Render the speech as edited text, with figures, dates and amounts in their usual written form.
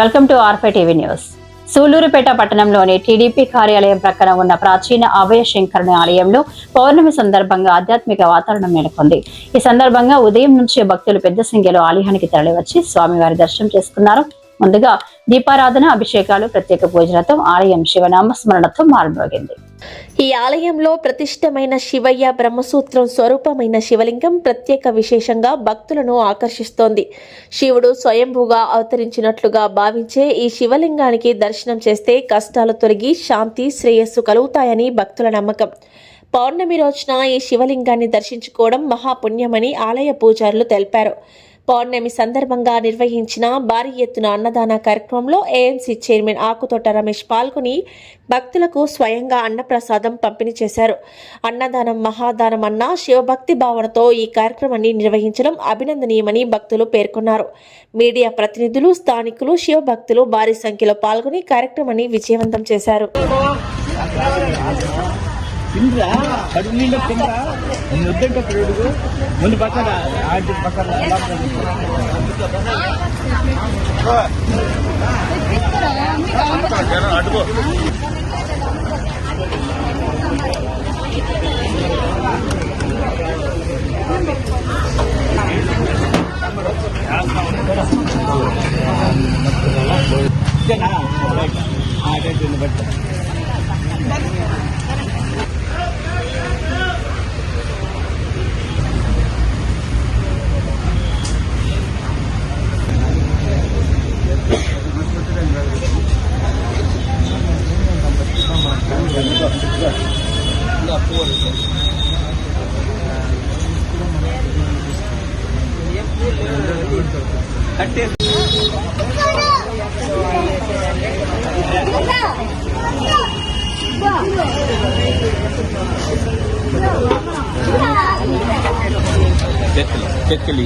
Welcome to R5 TV news. Sullurpeta పట్టణంలోని TDP కార్యాలయం ప్రక్కన ఉన్న ప్రాచీన అభయ శంకరుని ఆలయంలో పౌర్ణమి సందర్భంగా ఆధ్యాత్మిక వాతావరణం నెలకొంది. ఈ సందర్భంగా ఉదయం నుంచి భక్తులు పెద్ద సంఖ్యలో ఆలయానికి తరలివచ్చి స్వామివారి దర్శనం చేసుకున్నారు. ముందుగా దీపారాధన, అభిషేకాలు, ప్రత్యేక పూజలతో ఆలయం శివనామ స్మరణతో మారుమోగింది. ఈ ఆలయంలో ప్రతిష్టమైన శివయ్య బ్రహ్మసూత్రం స్వరూపమైన శివలింగం ప్రత్యేక విశేషంగా భక్తులను ఆకర్షిస్తోంది. శివుడు స్వయంభూగా అవతరించినట్లుగా భావించే ఈ శివలింగానికి దర్శనం చేస్తే కష్టాలు తొలగి శాంతి, శ్రేయస్సు కలుగుతాయని భక్తుల నమ్మకం. పౌర్ణమి రోజున ఈ శివలింగాన్ని దర్శించుకోవడం మహాపుణ్యమని ఆలయ పూజారులు తెలిపారు. పౌర్ణమి సందర్భంగా నిర్వహించిన భారీ ఎత్తున అన్నదాన కార్యక్రమంలో ఏఎంసీ చైర్మన్ ఆకుతోట రమేష్ పాల్గొని భక్తులకు స్వయంగా అన్నప్రసాదం పంపిణీ చేశారు. అన్నదానం మహాదానం అన్న శివభక్తి భావనతో ఈ కార్యక్రమాన్ని నిర్వహించడం అభినందనీయమని భక్తులు పేర్కొన్నారు. మీడియా ప్రతినిధులు, స్థానికులు, శివభక్తులు భారీ సంఖ్యలో పాల్గొని కార్యక్రమాన్ని విజయవంతం చేశారు. తిండ్రా కడుపు నిండా తిండ్రా వద్దంటే అడుగు ముందు పక్కన ఆంటీ పక్కన అడుగు బట్టి చెక్కలి